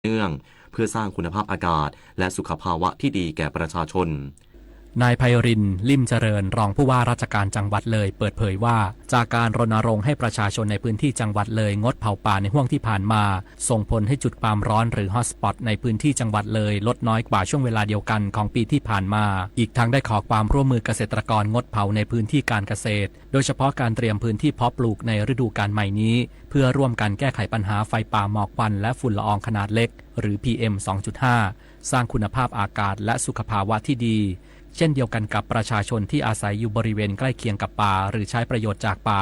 เนื่องเพื่อสร้างคุณภาพอากาศและสุขภาวะที่ดีแก่ประชาชนนายไพรินทร์ ลิ่มเจริญรองผู้ว่าราชการจังหวัดเลยเปิดเผยว่าจากการรณรงค์ให้ประชาชนในพื้นที่จังหวัดเลยงดเผาป่าในห่วงที่ผ่านมาส่งผลให้จุดความร้อนหรือฮอตสปอตในพื้นที่จังหวัดเลยลดน้อยกว่าช่วงเวลาเดียวกันของปีที่ผ่านมาอีกทั้งได้ขอความร่วมมือเกษตรกรงดเผาในพื้นที่การเกษตรโดยเฉพาะการเตรียมพื้นที่เพาะปลูกในฤดูกาลใหม่นี้เพื่อร่วมกันแก้ไขปัญหาไฟป่าหมอกควันและฝุ่นละอองขนาดเล็กหรือ PM 2.5 สร้างคุณภาพอากาศและสุขภาวะที่ดีเช่นเดียวกันกับประชาชนที่อาศัยอยู่บริเวณใกล้เคียงกับป่าหรือใช้ประโยชน์จากป่า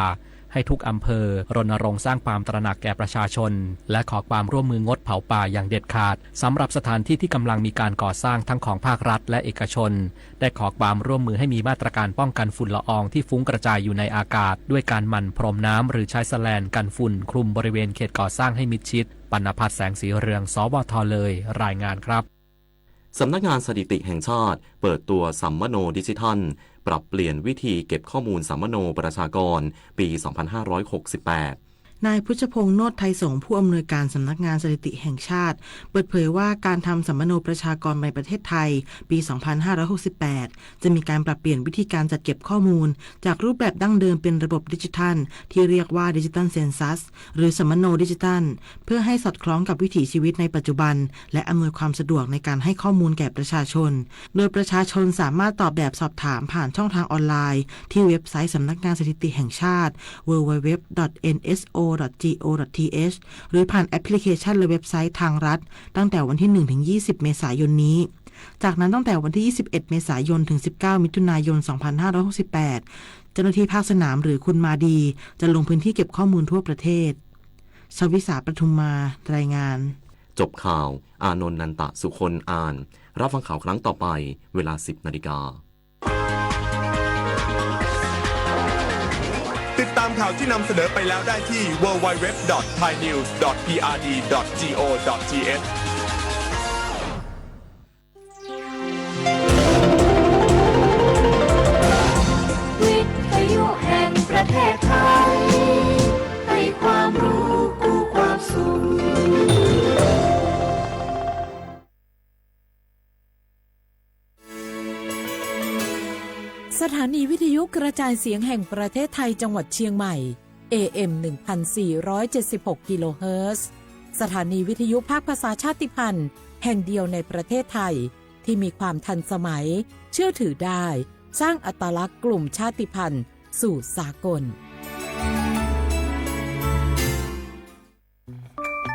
ให้ทุกอำเภอรณรงค์สร้างความตระหนักแก่ประชาชนและขอความร่วมมืองดเผาป่าอย่างเด็ดขาดสำหรับสถานที่ที่กำลังมีการก่อสร้างทั้งของภาครัฐและเอกชนได้ขอความร่วมมือให้มีมาตรการป้องกันฝุ่นละอองที่ฟุ้งกระจายอยู่ในอากาศด้วยการหมั่นพรมน้ำหรือใช้แสแลนกันฝุ่นคลุมบริเวณเขตก่อสร้างให้มิดชิดปณภัทร แสงสีเรือง สวท.เลยรายงานครับสำนักงานสถิติแห่งชาติเปิดตัวสัมมโนดิจิทัลปรับเปลี่ยนวิธีเก็บข้อมูลสัมมโนประชากรปี 2568นายพุทธพงษ์โนฏไทยสงฆ์ผู้อำนวยการสำนักงานสถิติแห่งชาติเปิดเผยว่าการทำสัมมโนประชากรในประเทศไทยปี 2568 จะมีการปรับเปลี่ยนวิธีการจัดเก็บข้อมูลจากรูปแบบดั้งเดิมเป็นระบบดิจิทัลที่เรียกว่าดิจิทัลเซนซัสหรือสัมมโนดิจิทัลเพื่อให้สอดคล้องกับวิถีชีวิตในปัจจุบันและอำนวยความสะดวกในการให้ข้อมูลแก่ประชาชนโดยประชาชนสามารถตอบแบบสอบถามผ่านช่องทางออนไลน์ที่เว็บไซต์สำนักงานสถิติแห่งชาติ www.nso.go.th หรือผ่านแอปพลิเคชันและเว็บไซต์ทางรัฐตั้งแต่วันที่ 1-20 เมษายนนี้จากนั้นตั้งแต่วันที่ 21 เมษายนถึง 19 มิถุนายน 2568 เจ้าหน้าที่ภาคสนามหรือคุณมาดีจะลงพื้นที่เก็บข้อมูลทั่วประเทศชวิสา ปทุมมารายงานจบข่าวอานนท์ นันตะสุคนอ่านรับฟังข่าวครั้งต่อไปเวลา 10 นาฬิกาติดตามข่าวที่นำเสนอไปแล้วได้ที่ www.thainews.prd.go.th วิทยุแห่งประเทศไทยให้ความรู้กู้ความสุขสถานีวิทยุกระจายเสียงแห่งประเทศไทยจังหวัดเชียงใหม่ AM 1476 กิโลเฮิรตซ์สถานีวิทยุภาคภาษาชาติพันธุ์แห่งเดียวในประเทศไทยที่มีความทันสมัยเชื่อถือได้สร้างอัตลักษณ์กลุ่มชาติพันธุ์สู่สากล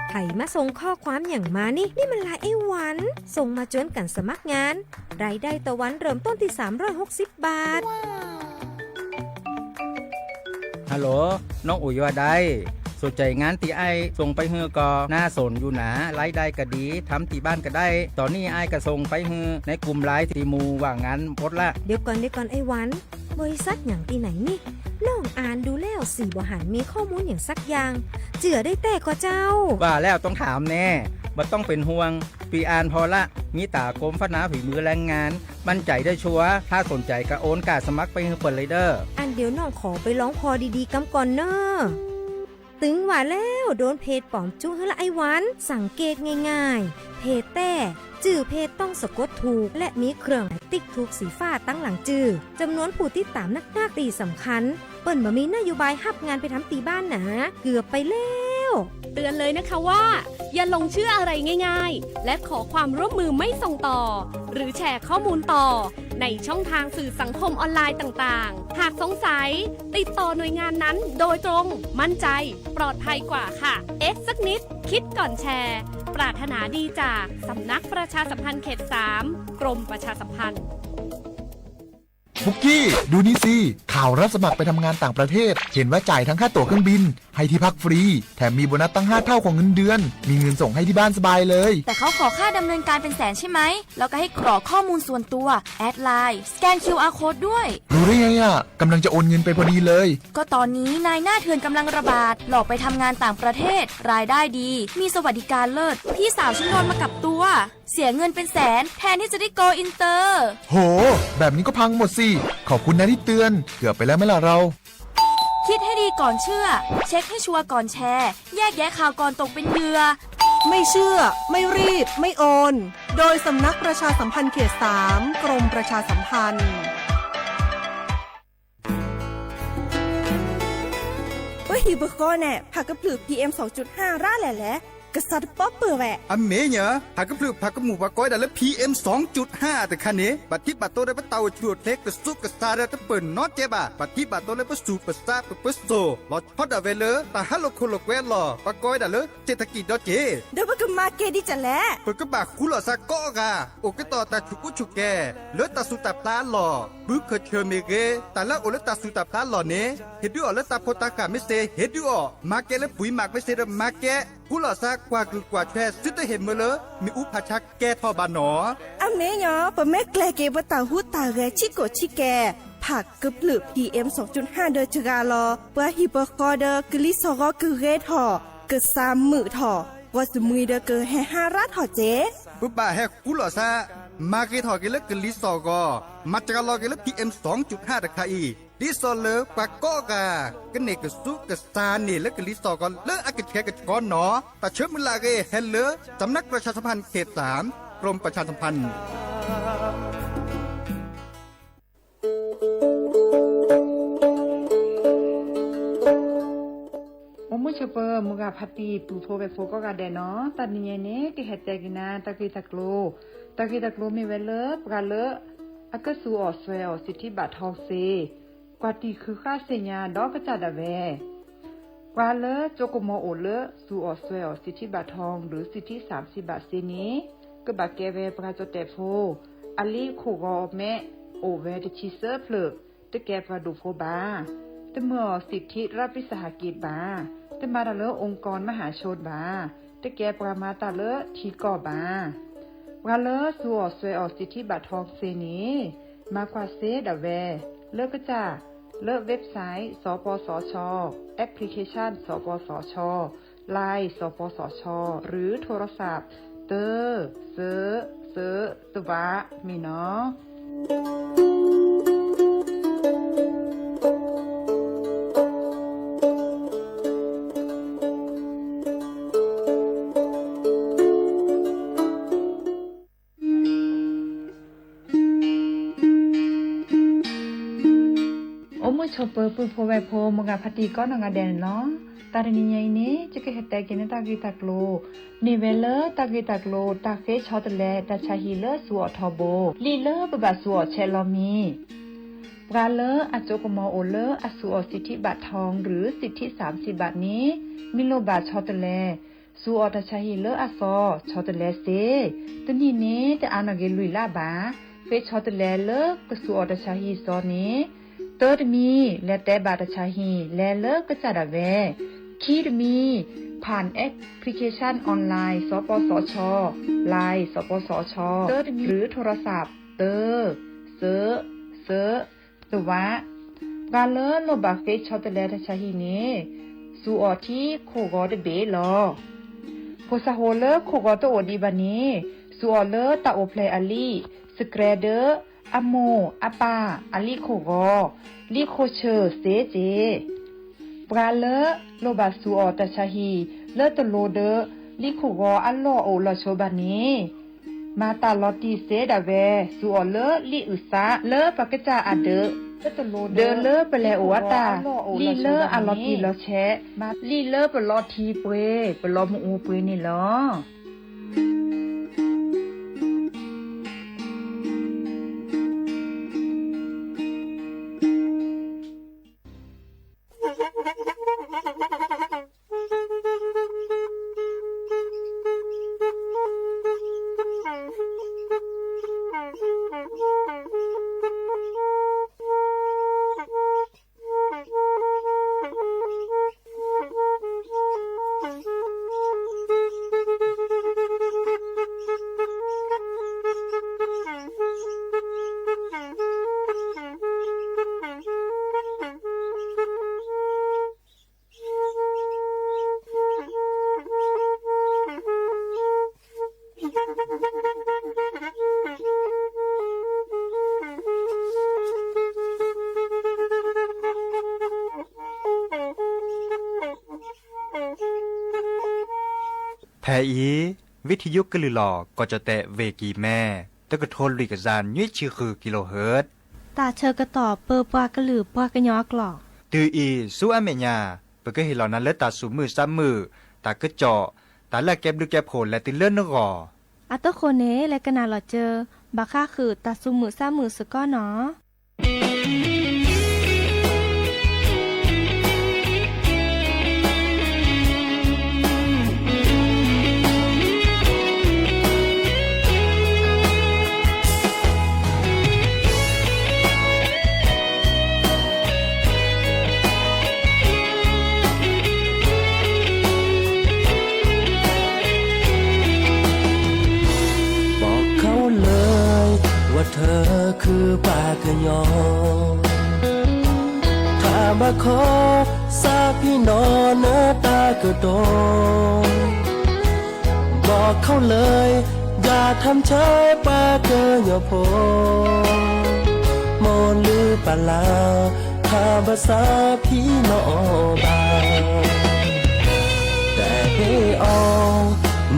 ไถมาส่งข้อความอย่างมานี่มันลายไอ้หวันส่งมาจนกันสมัครงานรายได้ต่อวันเริ่มต้นที่360 บาทฮัลโหลน้องอุ๋ยว่าได้สนใจงานตีไอส่งไปเฮือก็น่าสนอยู่นะรายได้ก็ดีทำที่บ้านก็ได้ตอนนี้ไอก็ส่งไปเฮือในกลุ่มไลน์ที่มูว่างานพดละเดี๋ยวก่อนไอ้หวันบริษัทอย่างที่ไหนนี่น้องอ่านดูแล้วสี่บ่หันมีข้อมูลอย่างสักอย่างเจือได้แต่ก็เจ้าว่าแล้วต้องถามแน่บ่ต้องเป็นห่วงปีอ่านพอละมีตากรมพัฒนาฝีมือแรงงานมั่นใจได้ชัวร์ถ้าสนใจก็โอนกาสมัครไปเฮือเปิดเลยเด้ออันเดี๋ยวน้องขอไปร้องพอดีๆกำก่อนเนอะตึงว่าแล้วโดนเพจปลอมจุ้งให้ละไอ้หวันสังเกตง่ายๆเพจแต่จื่อเพจต้องสะกดถูกและมีเครื่องติ๊กถูกสีฟ้าตั้งหลังจื่อจำนวนผู้ติดตามนักตีสำคัญเปิ้นบ่มีนโยบายฮับงานไปทำตีบ้านนะเกือบไปแล้วเตือนเลยนะคะว่าอย่าลงเชื่ออะไรง่ายๆและขอความร่วมมือไม่ส่งต่อหรือแชร์ข้อมูลต่อในช่องทางสื่อสังคมออนไลน์ต่างๆหากสงสัยติดต่อหน่วยงานนั้นโดยตรงมั่นใจปลอดภัยกว่าค่ะสักนิดคิดก่อนแชร์ปรารถนาดีจากสำนักประชาสัมพันธ์เขต 3 กรมประชาสัมพันธ์บุกกี้ดูนี่สิข่าวรับสมัครไปทำงานต่างประเทศเห็นว่าจ่ายทั้งค่าตั๋วเครื่องบินให้ที่พักฟรีแถมมีโบนัสตั้ง5 เท่าของเงินเดือนมีเงินส่งให้ที่บ้านสบายเลยแต่เขาขอค่าดำเนินการเป็นแสนใช่ไหมแล้วก็ให้กรอกข้อมูลส่วนตัวแอดไลน์สแกน QR Code ด้วยรู้ได้ไงอ่ะกำลังจะโอนเงินไปพอดีเลยก็ตอนนี้นายหน้าเถื่อนกำลังระบาดหลอกไปทำงานต่างประเทศรายได้ดีมีสวัสดิการเลิศพี่สาวฉันโดนมากับตัวเสียเงินเป็นแสนแทนที่จะได้โกอินเตอร์โหแบบนี้ก็พังหมดสิขอบคุณนะที่เตือนเกือบไปแล้วไหมล่ะเราคิดให้ดีก่อนเชื่อเช็คให้ชัวร์ก่อนแชร์แยกแยะข่าวก่อนตกเป็นเหยื่อ ไม่เชื่อไม่รีบไม่โอน โดยสำนักประชาสัมพันธ์เขต 3 กรมประชาสัมพันธ์ฮิบก็แน่ผักกระปลือ PM 2.5 ร่าแหละแหละกษัตริย์ป๊อปเปอร์แหวะอเมเนอะผักกระปลือผักกระหมูผักก้อยแต่ละ PM 2.5 แต่คันนี้บัดที่บัดโตได้ปะเตาชวดเล็กกระซุกกระซาได้ตะเปิ่นน็อตเจ็บะบัดที่บัดโตได้ปะสูปะซาปะปะโซลอช็อตอะเวเลตาฮัลโลโคโลแควลอปะก้อยแต่ละเศรษฐกิจดอเจเดี๋ยวก็มาเกดิจะแหละเปิดกระบะคุลอซาก็กะโอเกตอตาชุกุชุแกเลตาสุตาปลาหล่อบึกเคเชเมเกแต่ละโอเลตาสุตาปลาหล่อเนเฮ็ดด้วยอเลตาโพตากาไม่เซเฮ็ดด้วยมาเกและปุ๋ยหมักไม่เซมาเกกุลอซากว่าคือกว่าแช่ซึตเห็นเมลมีอุปชักแกทอบานหนออเมยอปะแม่แกลเกบตาหูตาเรชิโกชิแกผักกระปลือ PM 2.5 เดอจกาลอปะฮิบกอเดอกลิซอกอคือเรทอกึซามมือทอว่าสมุยเดอเกแฮ5รัดทอเจปุ๊บบ่าแฮกุลอซามาเกทอเกลกลิซอกอมาจกาลอเกล PM 2.5 ตะคาอีดิซอเลปะก็กะกะเนกสุกะซาเนและกลิซอกอเลอะกะแชกะกอนหนอตะเชิมมลาเกเฮเลสำนักประชาสัมพันธ์เขต 3 กรมประชาสัมพันธ์มุชเปอร์มุกาพัตีปูโฟเวโฟก็กาเดเนาะตัดนี้เนี่ยque hete ginaตะกิตะกโลมีเวลปกาเลอากสูออสเวลสิทธิบัตรทองเซกว่าตีคือค่าเสียดอกกระจัดเวกว่าเลโจโกโมโอเลสูออสเวลสิทธิบัตรทองหรือสิทธิ30 บาทเซนี้ก็บักเกเวปกาจเตโฟอลีโคกอแม่โอเวตชิเซอร์เพลตะแกปาดูโฟบาตะเมื่อสิทธิรับวิสาหกิจบาตะมาตะเลองค์กรมหาชนบาตะแกปรามาตะเลทีก่อบาวาเลสัวสวยออกสิทธิบัตรทองเซนี้มากว่าเซดาเวเลิกก็จะเลิกเว็บไซต์สปสชแอปพลิเคชันสปสชไลน์สปสชหรือโทรศัพท์เตอเซตวะมีเนาะชอปเปอร์ปูโฟเวโพมกาพัตีก็นงาเดนเนาะตาเรนียนี้จะเกเตกินตากิตาโกลนิเวลตากิตาโกลตาเฟชอตเลตาชาฮิเลสัวทอโบลีเลปบาสัวเชลอมีปราเลอโจกมอโอเลอสัวสิทธิบัตรทองหรือสิทธิ30 บาทนี้มิโลบาชอตเลสัวตาชาฮิเลอซอชอตเลเซตนี้นี้แต่อานาเกลุยลาบาเฟชอตเลเลกสัวตาชาฮิซอนี้เติร์ดมีและแต่บาตชาฮีและเลิกก็จะดาเวคีดมีผ่านแอปพลิเคชันออนไลน์สปสชไลน์สปสชเติร์ดมีหรือโทรศัพท์เตอร์เซตัวะกาเลโลบาเฟชอตเลตชาฮีนี้สูออที่โคกอดเบลอโพสโฮเลโคกอตโอดีบานีสูออเลตาโอเพลอลีสเกรเดอร์อโมอปาอลิโคกอลิโคเชอเซเจปราเลโลบาสูออตชาฮีเลตโลเดลิโคกออัลโลโอลโชบานีมาตาลอตีเซดาเวสูออเลลิอุซาเลปากจาอเดเดเลเปเลโอวตาลีเลอลอตีลอแชลีเลเปลอทีเปเปลอมอูเปนี่ลอ แทอีวิทยุกลือหลอก็จะแตะเวกีแม่ตะกะโทนลิกจานยุ้ยชื่อคือกิโลเฮิรตซ์ตาเชอกระต่อเปอปากระหลือปากระยอกหลอก ตืออีสู้อเมญาเปก็เห็นเหล่านั้นเลือตาสูมือซ้ำมือตากระเจาะตาแลกแก็บดูแก็บโผลและติเลื่อนนกออัตโตโคเนและกะนาหลอเจอบาค่าคือตาซุมือซ้ำมือสก้อเนาะเธอคือปากะยอถ้ามาขอสาพี่นอนเนื้อตากระโดบอกเขาเลยอย่าทำเฉยปากะยอโพมอนลือปะลาถ้าภาษาพี่นอบาแต่ให้ออก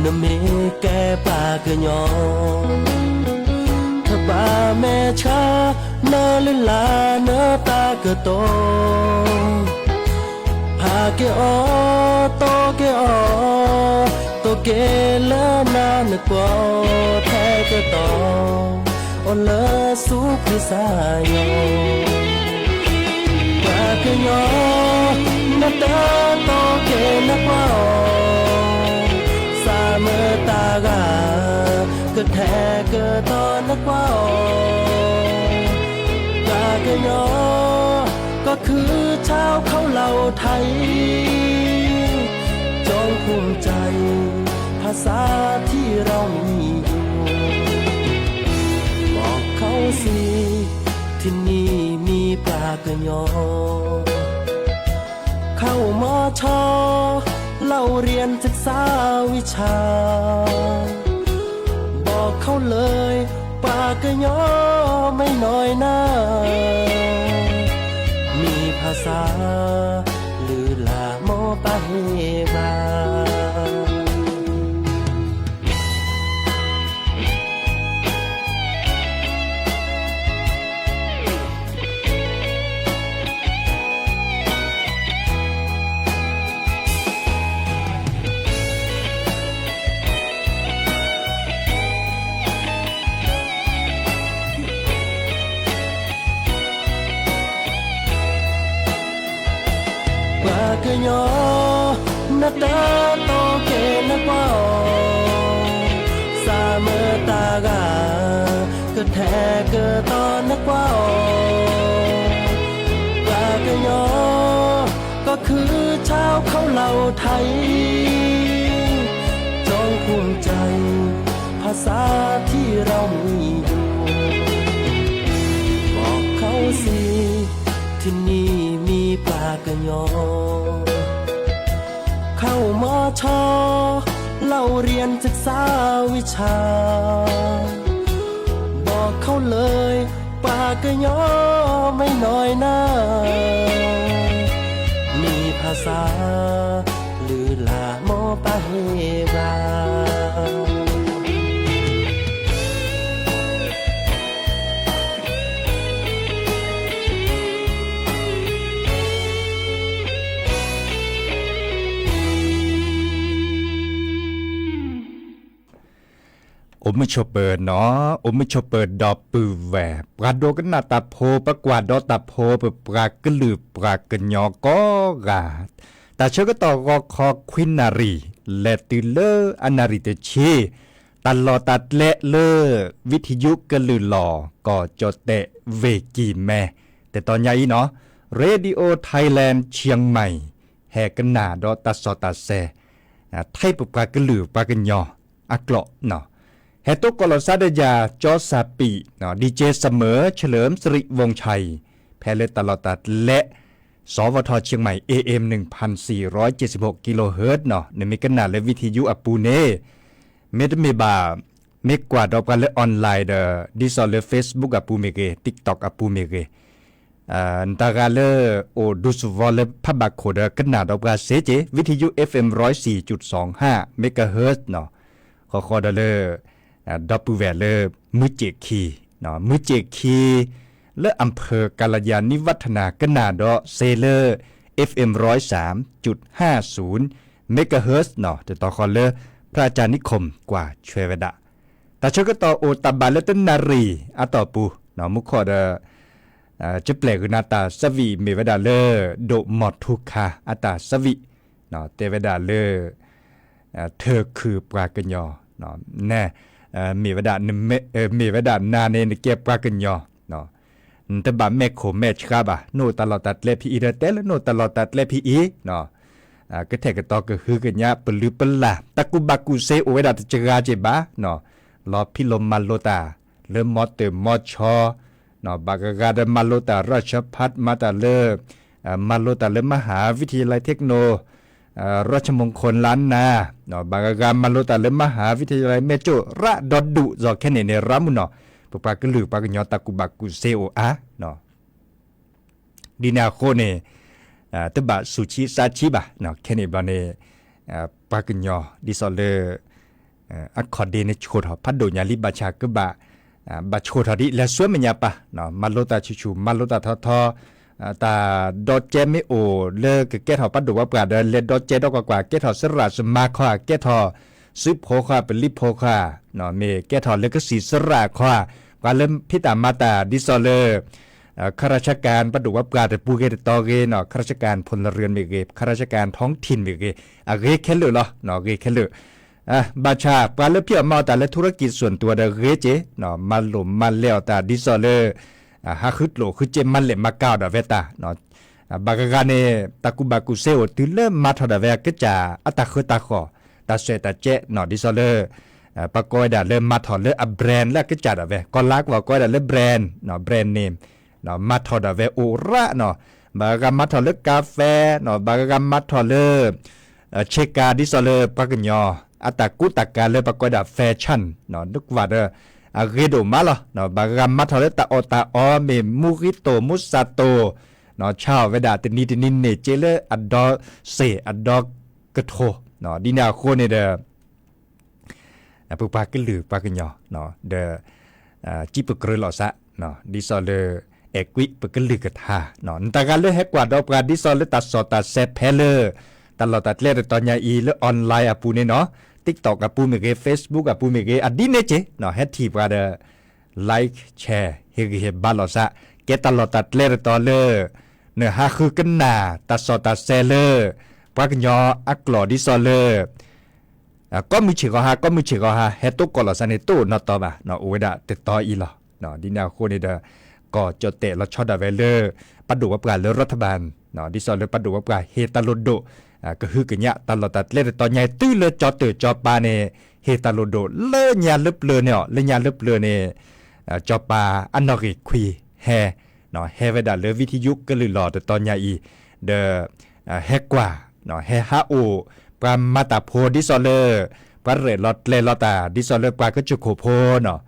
นเมแกปากะยอบาแม่ชาเนลิลาเนตากะโตพาเกอโตเกอโตเกลนานกว่าแท้กะโตโอเลสุพิสายปากะยอนตาโตเกนกว่าสามตากาก็แท้ก็ตอนนักว่าปากะยอก็คือชาวเขาเหล่าไทยจงภูมิใจภาษาที่เรามีอยู่บอกเขาสิที่นี่มีปากะยอเข้ามอชอเล่าเรียนศึกษาวิชาบอกเขาเลยปากะยอไม่น้อยหน้ามีภาษาหรือลาโมปะเฮบาปากะยอนตาโตเกนกว่าสามตากาก็แท้ก็ตอนนักว่าปากะยอก็คือชาวเขาเหล่าไทยจงภูมิใจภาษาที่เรามีอยู่บอกเขาสิที่นี่มีปากะยอเข้ามอชอเล่าเรียนศึกษาวิชาบอกเขาเลยปากะยอไม่น้อยหน้ามีภาษาหรือลาโมปะเฮบาอมชอเปิดเนาะอมชอเปิดดอกปือแหวปราโดกันนาตาโพประกวาดดอตาโพเปปรากลือปรากญอก็กาดแต่เชก็ต่อก็คอควินนารีและติเลออนาริเตเชตัดลอตัดเละเลอวิทยุกลือหลอก็จดเตะเวกีแม่แต่ตอนใหญ่เนาะเรดิโอไทยแลนด์เชียงใหม่แหกันหนาดอตัดสอตัดแซไทยปปรากลือปรากญออักเลาะเนาะเฮตุกลซาดยาจอซาปีเนาะดีเจเสมอเฉลิมสิริวงศ์ชัยแพเลตลอตัดและสวทเชียงใหม่ AM 1476 กิโลเฮิรตซ์เนาะในเมกนาและวิทยุอปูเน่เมดเมบาเมกว่าดอกกันและออนไลน์เดอดิซอลและ Facebook อปูเมเก TikTok อปูเมเก ตากาเลโอดุสวอลพับบาโคเดกันนาดอกกาเซเจวิทยุ FM 104.25 เมกะเฮิรตซ์เนาะขอดเลดับปูแวเลมือเจคีเนาะมือเจคีและอำเภอกาลยานิวัฒนากันนาดอเซเลอร์ FM 103.50 เมกะเฮิรตซ์เนาะจะต่อคอเลพระอาจารย์นิคมกว่าชเวดะแต่ชก็ต่อโอตาบาเลตนารีอะต่อปูเนาะมุขอเดจะเปลกนาตาสวีเมวดาเลโดหมดทุกคาอัตาสวีเนาะเตวดาเลเธอคือปลากัญญอเนาะแน่เมวดาเมวดานาเนเก็บปลากัญญอเนาะแต่บาแม่โคแม่ชาบะโนตลอดตัดเลพีอีเตลโนตลอดตัดเลพีอีเนาะก็แทกตอก็คือกันยะปลือปลาตะกุบักุเซโอเวดาจะกาเจบะเนาะรอพิลมมาโลตาเริ่มมอเตมอชอนบากกาดมาโลตาราชพัฒมาตาเลมาโลตาเลมหาวิทยาลัยเทคโนราชมงคลล้านนาบากกามาโลตาเลมหาวิทยาลัยเมโจระดอดุจอแค่เนรามุนปปากลือปากญอตะกุบักุเซโออาดีนาโคเนตบะสุชิซาชิบะแค่เนบาเนปากญอดิซอเลอัคคอเดเนโชทพัดโดญาลิบาชากบะบาโชทอดิและสวยมันยาปะเนาะมาโลตาชูมาโลตาทอตาดอเจมิโอเลกเกทอปัดดูว่าปลาเดเลดอเจดอกกว่าเกทอสระสมาคาเกทอซึโพคาเป็นลิโพคาเนาะเมเกทอเลกสีสระคาปาเริ่มพิตามาตาดิซอเลข้าราชการปัดดูว่าปลาแต่ปูเกตตอเกเนาะข้าราชการพลเรือนเมเกข้าราชการท้องถิ่นเมเกอะเกแค่เลเนาะเกแค่เลบาชาปลาเลือเพียมาแต่และธุรกิจส่วนตัวเดเรเจเนาะมาหลุมมาเลี้ยวตาดิซอเลฮาคึดโลคือเจมันเล่มาก้าวดาเวตาเนาะบากกาเนตะกุบากุเซโอติเลมาทอดาเวกจาอัตาคือตาขอตาเซตาเจเนาะดิซอเลปะกอยดาเลมาทอเลอะแบรนด์และกจาดาเวก็ลักว่ากอยดาเลแบรนด์เนาะแบรนด์เนมเนาะมาทอดาเวโอระเนาะบากามาทอเลกาแฟเนาะบากามาทอเลเชกาดิซอเลปากญออัตากุตากาเลปกอดาแฟชั่นเนาะนึกว่าเด้อเรโดมาลอเนาะบากามาทอเลตาอตาออเมมูริโตมุสาโตเนาะชาวเวดาตินิเนเจเลอดอเซอดอกะโทเนาะดินาโคเนเดปุปากลือปากญอเนาะเดจิปกรลอซะเนาะดิซอเลเอกวิปกลือกะทาเนาะตากาเลเฮกว่าดอกาดิซอเลตัสอตาเซเพเลตลอดตัดเล่ตอนยาอีและออนไลน์ปูเนี่ยเนาะ TikTok ปูเมเก Facebook ปูเมเกอดีเนเจเนาะแฮชทีปว่าเดไลค์แชร์เฮบาลอซะเกตลอดตัดเล่ตอนเลเนื้อหาคือกันนาตัดสอตัดเซเลปากญออักลอดิซอเลก็มีชื่อก็มีชื่อเฮตุกอลอซาเนตุนอตอบะเนาะโอเวดาติดต่ออีหรอเนาะดินาโคนี่เดก็จดเตะแล้วช็อตดาเวเลปัดดูว่าปลาเลรัฐบาลเนาะดิซอเลปัดดูว่าปลาเฮตาลุโดก็คือกันยะตลอดตัดเล่ตอนใหญ่ตื้อเลยจอตื่อจอปาเนเฮตาโลโดเลื่อยาลึบเลือเนี่ยเลยาลึบเลือเนี่ยจอปาอันนอริคุยแฮเนาะแฮเวดาเลวิทยุก็เลยหล่อแต่ตอนใหญ่อีเดแฮกว่าเนาะแฮฮาโอปรามาตาโพดิซอเลปราเรลอดเลลอตาดิซอเลปราก็จุโคโพเนาะ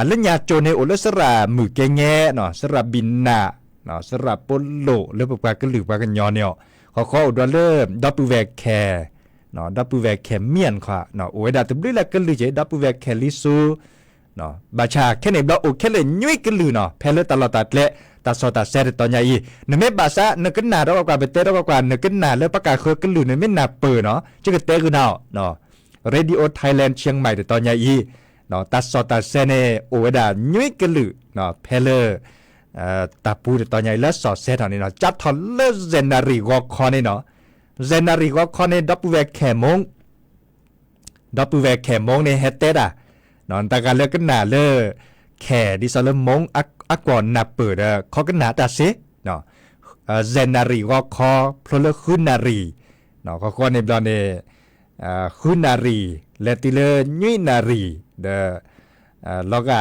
เล่นยาโจเนโอเลสระมือแกแงเนาะสระบินนาเนาะสระปนโลเลปราก็หรือปรากันยอเนี่ยเขาอุดรเริ่มดับเบิลแวกแคร์เนาะดับเบิลแวกแคร์เมียนค่ะเนาะโอ้ยดาตบลิละกันลือเจดับเบิลแวกแคร์ลิซูเนาะบาชาแค่ไหนเราโอแค่เลยยุ่ยกันลือเนาะแพ้เลยตลอดตัดเละตัดสอตัดเซตตอนใหญ่เนื้อเม็ดบาซะเนื้อกันหนาเรากว่าไปเตะเรากว่าเนื้อกันหนาแล้วประกาศเคยกันลือเนื้อเม็ดหนาเปิดเนาะจะกันเตะกันเนาะเรดิโอไทยแลนด์เชียงใหม่ตอนใหญ่เนาะตัดสอตัดเซเนโอ้ยดายุ่ยกันลือเนาะแพ้เลยตาปูตอนใหญ่แล้วสอดเซตนี่เนาะจัดทอนเลเซนารีวอคอนนี่เนาะเซนารีก็คอนในดับเบิลแวกแคมงในเฮตเตดนอนตาการเลือกกันหนาเลแคดิซอลมงอักก่อนนับเปิดเขากันหนาตาเซเนาะเซนารีก็คอพลเลคุนารีเนาะเขาในบลอนเนคุนารีเลติเลยุยนารีเดแล้วก็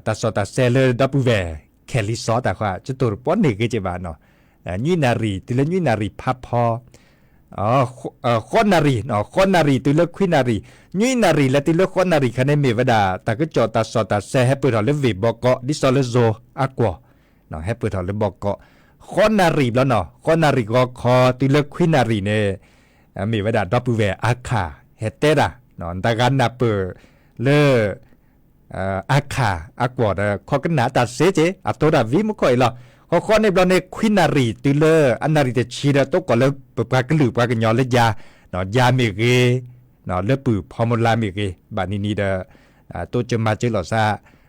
ตาสอตาเซเลดับเบิลแวกแคลิซอตาว่าจะตัวป้อนนี่ก็จะบ้านเนาะยุยนารีติเลยุยนารีพับพอขอนารีเนาะขอนารีติเลควินารียุยนารีและติเลขอนารีคะแนนเมวดาแต่ก็จอตัดสอตัดแซ่ให้เปิดหอเลวิบอกก็ดิซอเลโซอากว เนาะให้เปิดถอดเลยบอกก็ข้อนารีแล้วเนาะข้อนารีก็คอติเลือกควินารีเนี่ยมีไว้ด่าดับเบิลแวร์อาคาเฮเตดะเนาะแต่การนับเปิดเลอาคาอากวอดข้อกันหนาตัดเสเจอัตัวดาวิมุค่อยละข้อในบลเนี่ยควินารีติเลอันนารีจะชีดตัวก่อนแล้วเปิดปากกระหลือปากกระยอเล็ดยาเนาะยาเมเกเนาะเลือปือพอมลาเมเกบานีนีเดตัวจะมาเจอหลอซา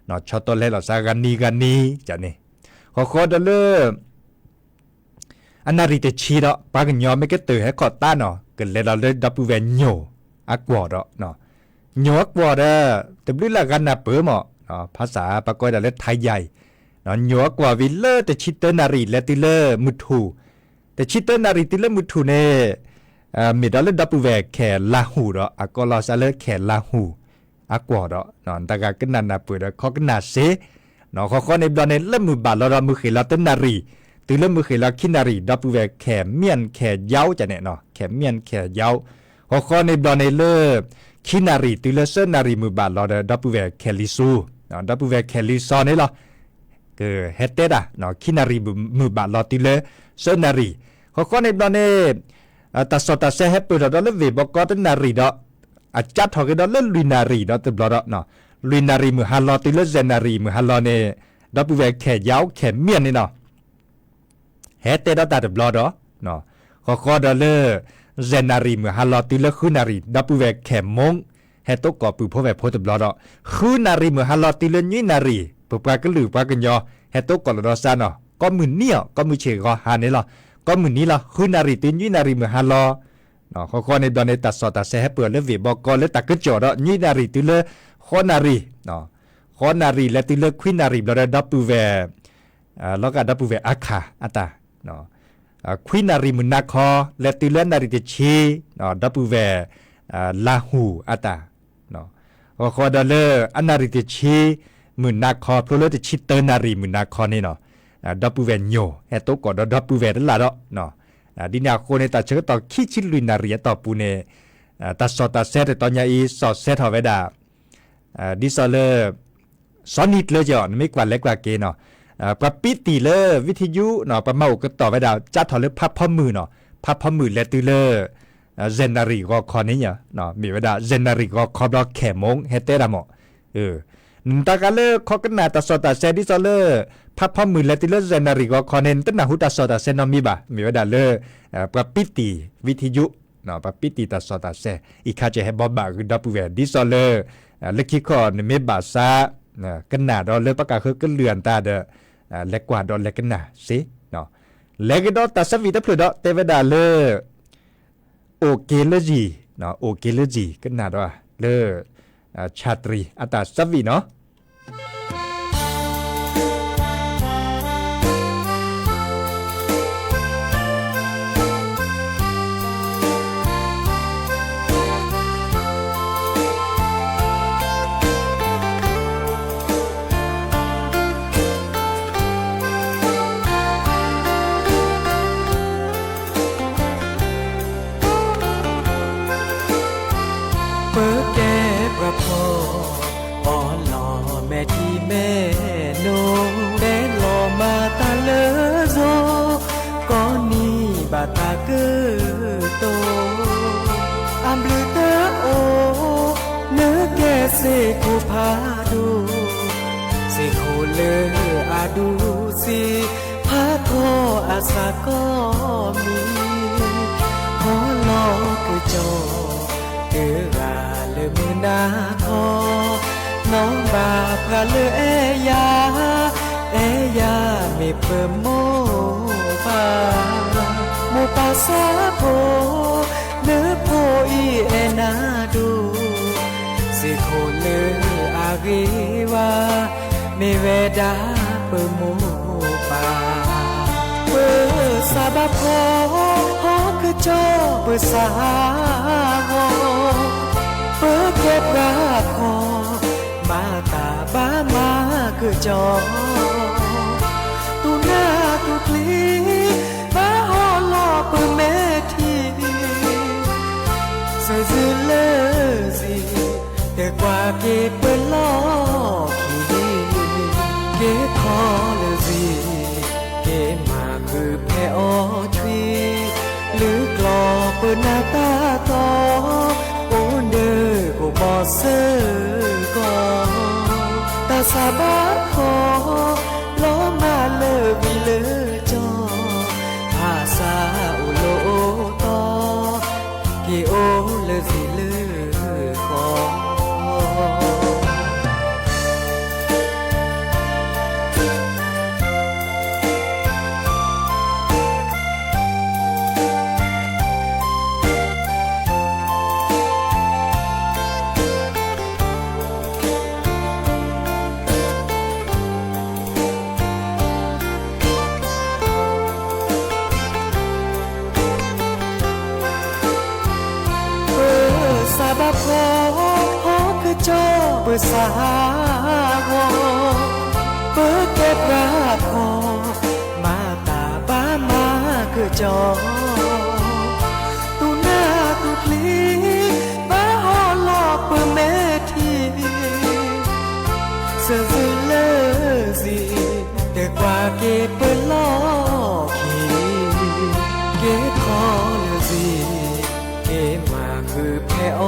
เนาะชอตตัวเล่หลอซากันนี้จ้ะนี่ข้อเดเลอันนารีจะชีดปากกระยอไม่เก็ตเตอให้ขอต้าเนาะเกิดเลยเราเลยดับเบิลแวนโยอากวอดเนาะโยอากวอดแต่บลิลากันนะเปิดหมอเนาะภาษาปากอยดาเลไทยใหญ่เนาะโยอากวอวิลเลอร์แต่ชิตเตอร์นารีและติเลอร์มุทูแต่ชิตเตอร์นารีติเลอร์มุทูเนี่ยมีดอลเลดับเบิลแวนแขลาหูอากอลอซาเลแขลาหูอากวอดเนาะแต่การกันนะเปิดข้อกันนะเสเนาะข้อในบลเนี่ยเริ่มมือบาลเรามือเขลาเตนารีตื่นเริ่มมือเขลาคินารีดับเบิลแวนแขเมียนแขเย้าจะเนี่ยเนาะแขเมียนแขเย้าข้อในบลเนี่ยเลิศคินารีตื่นเริ่มเซนารีมือบาลเราดับเบิลแวนแขลิซูเนาะดับเบิลแวนแขลิซอนนี่หรอคือเฮเตดะเนาะคินารีมือบาลเราตื่นเริ่มเซนารีข้อในบลเนี่ยตัดสอดตัดเซให้เปิดเราเริ่มเวบอกก็เป็นนารีเนาะจัดถอกันเราเริ่มลุยนารีเนาะตื่นเราเนาะลุยนารีมือฮัลโลตื่นเริ่มเซนารีมือฮัลโลเนี่ยดับเบิลแวนแขเย้าแขเมียนนี่เนาะเฮเตดตาเดบลอดเนาะข้อดอลเลอร์เจนารีมือฮัลโลติเลคุนารีดับเบิลแวแขมงเฮตกอปือพอแวโพเดบลอดคุนารีมือฮัลโลติเลยุนารีปปากะลือปากะยอเฮตกอลอซาเนาะก็มือเนี่ยก็มือเชก็หานี่ล่ะก็มือนี้ล่ะคุนารีติยุนารีมือฮัลโลเนาะข้อในดอนในตัดสอดตัดเซให้เปิดเลเวบอกก็เลตักกะจอดยุนารีติเลข้อนารีเนาะข้อนารีและติเลควินารีบลอดับเบิลแวแล้วก็ดับเบิลแวอาคาอัตาเนาะควินารีมุนาคอและติเลนารีเตชีเนาะดับเบิลแวลาหูอัตาเนาะข้อดอลเลอร์อันนารีเตชีมุนาคอเพราะเลติชิเตอร์นารีมุนาคอนี่เนาะดับเบิลแวโยเฮโตกอดดับเบิลแวนั่นล่ะเนาะดินาโคเนตาเชก็ต่อคิชิลุยนารีต่อปูเนตัดสอดตัดเซตตอนยาอีสอดเซตเฮาไว้ดาดิซอเลอร์ซอนิดเลยจ้ะไม่กว่าเล็กกว่าเกเนาะปะปิติเลอวิทยุเนาะปะเมาก็ต่อไว้ดาวจัดถอดเลยพับพอมือเนาะพับพอมือและติเลอเจนารีก็คอนี้เนาะมีไว้ดาวเจนารีก็คอบล็อกแขมงเฮเตดามตากาเลคอกันนาตัดสอดตัดเซดิซอเลอพับพอมือและติเลเจนารีก็คอเนนตันนาหุตัดสอดตัดเซนอมีบะมีไว้ดาวเลปะปิติวิทยุเนาะปะปิติตัดสอดตัดเซอีคาเจให้บอบบะคือดับเบิลแวดิซอเลเลคิคอนเมบาซากันนาดอเลปะกาคือกันเลือนตาเดเล็กกว่าดอลเล็กกันนะสิเนาะเล็กดอตัดสวิตพลุดอเตวดาเลโอเคเลจีเนาะโอเคเลจีกันนะดอเลชาตรีอัตสวิเนาะเซคูพาดูเซโคเลอาดูสิพาโคอาสาก็มีพอลอคือจอเดือเลมือนาคอน้องบาพระเลอยาไม่เปิ่มโมปาโมปาซาโพเนื้อโพอีเอนาดูเซโคเลอากีวาเมเวดาเปโมปาเปซาบาโพฮอคือจอเปซาโฮเปเก็บราคอมาตาบ้ามาคือจอตูหน้าตูคลีมาฮอลอเปเมทีเซซึเลซีแต่กว่าเก็บเปิดล้อขี้เก็บคอเลยสิ ปิดหน้าตาต่อโอ้เด้อโอ้บอเซอร์ก็ตาสาบาขอล้อมาเลอวิเลอจอภาษาอุโลต่อกี่โอเลอสิเลอขอจอเปิดสาวเปิดเก็บราพอมาตาบ้ามาคือจอตูหน้าตูพลีบ้าหอลอกเปิดเมทีเสื่อสื่อเลอสิแต่กว่าเก็บเปิดลอกขีเก็บคอเลอสิเก็บมาคือแพ้อ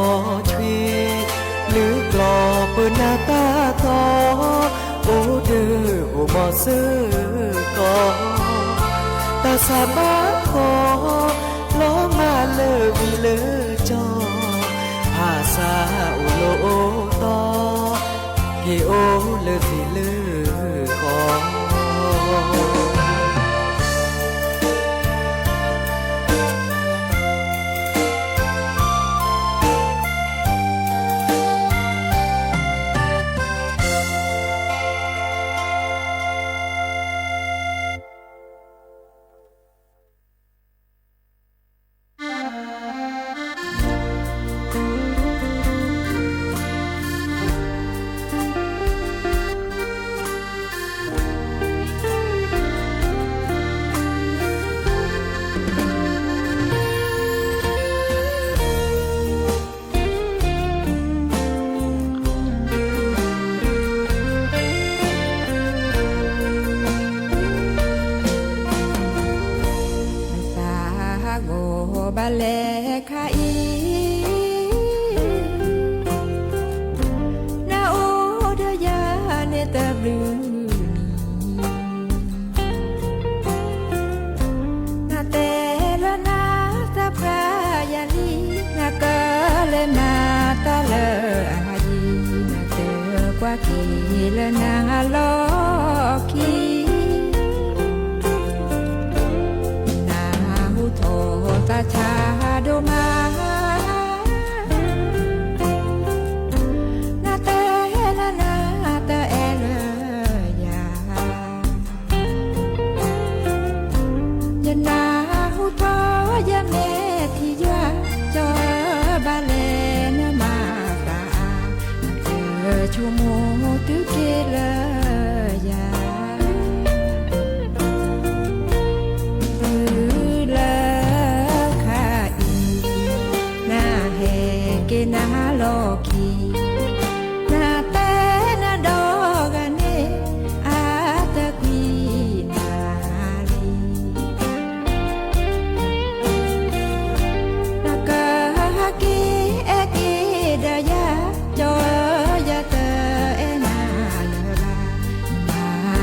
ทวีหรือกลอเปิดหน้าตาต่อโอ้เด้อโอ้บอเซอร์ก็ตาสาบาขอล้อมาเลอวิเลอจอภาษาอุโลต่อเกโอเลอสิเลอขอแลคาอีนาโอเดยาเนตาบลูนาเตละนาตาพรายาลีนากะเลมาตาเลอายีนาเตกว่ากีละนาโลกีนาหูโทตาชาโดมานาเตละนาเตเอเลยายานาหูทอยาเมทิยาจอบาเลนมาตาเธอชูโมตุเกเลยานาโลกีนาเตนาดอกเนอาตะกีนาลีนากะกีเอกีดายาจอยาเตเอนาเลรานา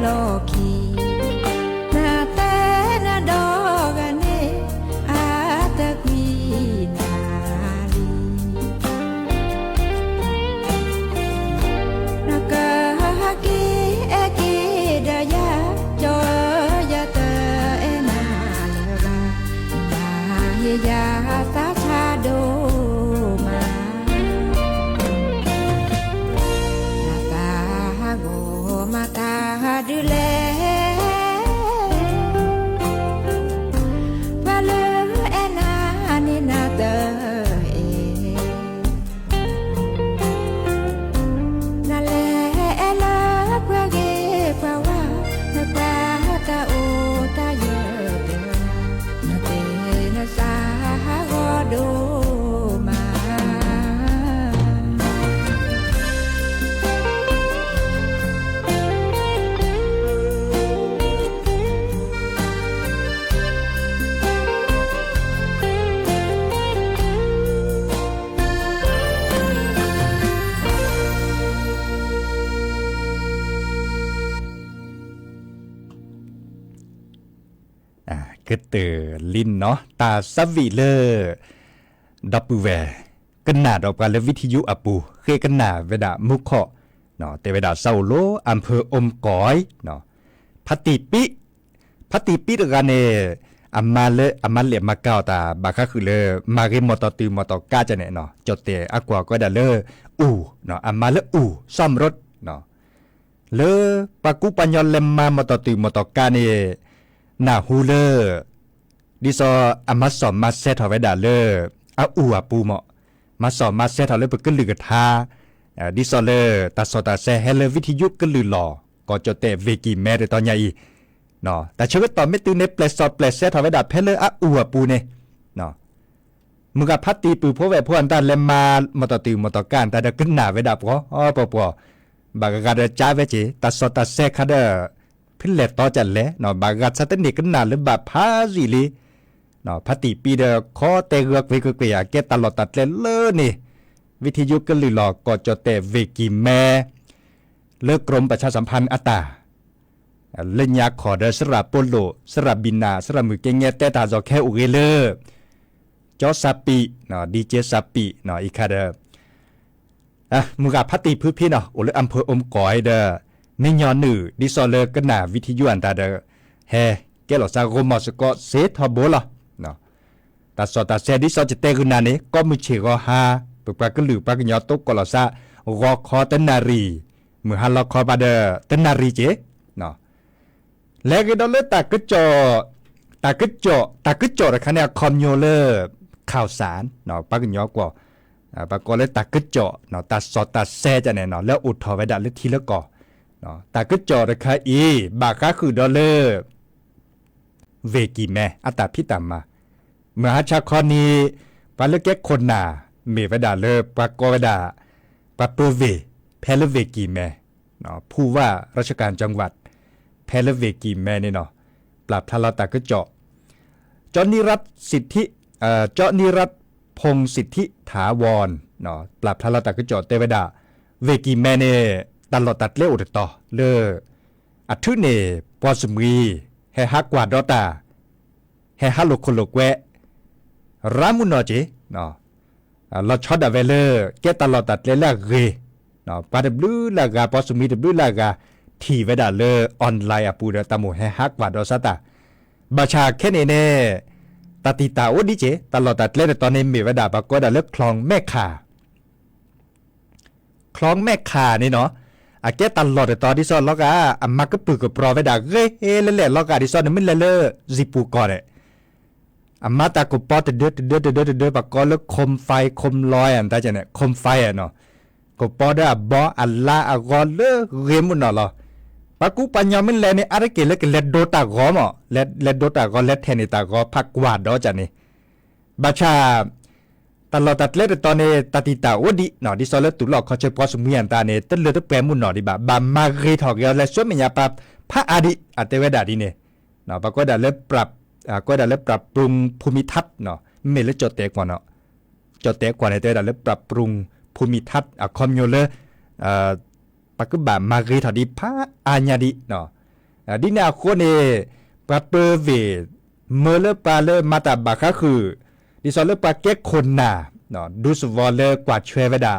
โลกีนาแต่นาดอกันเนอาตะกีนาลีนากะกีเอกีดายาจอยาเตเอนาเลกานาเฮยาสาชาโดมานาตาโกมาตาดูแลวาเลเอนานินาเตเอนาเลเอลาปะเกปะวานาปาตาโอตาเยเตนาเตนาสาโกโดมา ก็เตอลินเนาะตาสวิเลอร์ดับเบิลแวร์กันหนาดอกกันและวิทยุอปูเคยกันหนาเวดามุขะเนาะแต่เวดาเซาโลอำเภออมก๋อยเนาะพัติปิดกันเนอามาเลมาเก้าตาบาคาคือเลมาเกมอตตือมอตกาจะเนี่ยเนาะจดเตอากว่าก็ได้เลเนาะอามาเลซ่อมรถเนาะเลปากุปัญญอเลมมอตตือมอตกาเนี่ยนาฮูเลดิซออามาสอมมาเซทเอาไว้ด่าเลอาปูเหมาะมาสอมมาเซทเอาเลยเปิดกลือกระทาดิซอเลตาสอตาเซเฮเลวิทยุกลือหล่อก็จะเตะเวกีแม่ในตอนใหญ่เนาะแต่เชื่อต่อไม่ตื่นในเปลสอดเปลเซทเอาไว้ด่าเพลเลอาปูเนี่ยเนาะมึงกับพัดตีปือพวกแหวพวกอันตาเลมามอตตือมอตการแต่เด็กขึ้นหน้าไว้ด่าปอบากกาเดจ้าเวจีตาสอตาเซคาเดพิเลตต่อจันแลเนาะบากัดสตนิกันนาหรือบาพาสิลีเนาะพัติปีเดคอเตเกกเวกเกียเกตลอดตัดเลนี่วิทยุกันลือหลอกก็จะเตเวกิแม่เลิกกรมประชาสัมพันธ์อัตตาเล่นยาขอเดสระโปโลสระบินาสระมือเกงเงแต่ตาจอแค่อุเกเลจอซาปีเนาะดีเจซาปีเนาะอีคาเดมึงกับพัติพื้นพี่เนาะโอเลอำเภออมก๋อยเดในย้อนหนึ่งดิซอเลอร์กันหนาวิทยุอันตาเดเฮแกหลอซาโกมอสก็เซทอโบล่ะเนาะแต่สอตาเซดิซอจะเตกุนานี้ก็มือเชกอฮาปกปากก็หลือปากยอตุกก็หลอซารอคอตันนารีมือฮัลลอคอบาเดตันนารีเจเนาะแล้วก็ดอลเลตากึจอระคันเนี่ยคอมโยเลอร์ข่าวสารเนาะปากยอกว่าปากก็เลยตากึจอเนาะตาสอตาเซจะเนี่ยเนาะแล้วอุดทอไว้ดัดเลยทีละก่อเนาะแต่ก็จอราคาบาคาคือดอลลาร์เวกิแม่อัตราพิตามมาเมื่อฮัชคอนีปาเลเกคนนาเมวดาเลปากวดาปาเปเวแพลเวกิแม่เนาะผู้ว่าราชการจังหวัดแพลเวกิแม่เนี่ยเนาะปรับทลาตาก็จอนิรัตสิทธิจอนิรัตพงสิทธิถาวรเนาะปรับทลาตาก็เตวดาเวกิแม่เนี่ยตลอดตัดเลี้ยวต่อเลออัทุเนปอสมีเฮฮักกว่าดอตาเฮฮัลโลโคโลแกวรามุนอเจเนาะเราช็อตดาเวเลอแกตลอดตัดเลี้ยวเกเนาะปาดบลูลากาปอสมีดบลูลากาทีเวดาเลอออนไลน์อปูเดตามูเฮฮักกว่าดอซาตาบาชาแค่เนตติตาโอดิเจตลอดตัดเลี้ยวตอนนี้มีเวดาปากก็ดาเลิกคลองแม่ขานี่เนาะอาเกตลอดตอนที่ซ้อนล็อกอามาก็ปืนกับปลอไว้ด่าเฮ้เล่ล็อกที่ซ้อนมันเล่จิปูก่อนเลยอามาตากบปอเดือดปากก็เลิกคมไฟคมลอยอันตาจะเนี่ยคมไฟเนาะกบปอได้บออัลลาอากอนเลิกเรียมุนเนาะปากูปัญญามันเล่เนี่ยอะไรเกล็ดเล็ดโดตากอมเล็ดโดตากอเล็ดเทนิตากอพักกวาดดอจันนี่บาชาตลอดตัดเล็ดตอนนี้ตัดติตาวัดีเนาะดิซอลตุลอกเขาจะพอสมีอันตาเนี่ยตั้งเลือดตั้งแปรมุนเนาะดิบามาเกยถอกแล้วและส่วนมียาปับพระอาดิอัตเตเวดาดีเนี่ยเนาะปก็ได้เริ่มปรับก็ได้เริ่มปรับปรุงภูมิทัศน์เนาะไม่เลือจดเตะกว่าเนาะจดเตะกว่าในเตได้เริ่มปรับปรุงภูมิทัศน์คอมโยเลปก็บามาเกยถอดีพระอาญาดิเนาะ ดินาโคเนปะเปเวเมเลปาเลมาตาบาคะคือดิซอเลปาเก็กคนนาเนาะดูสวอลเลกว่าช่วยเวดา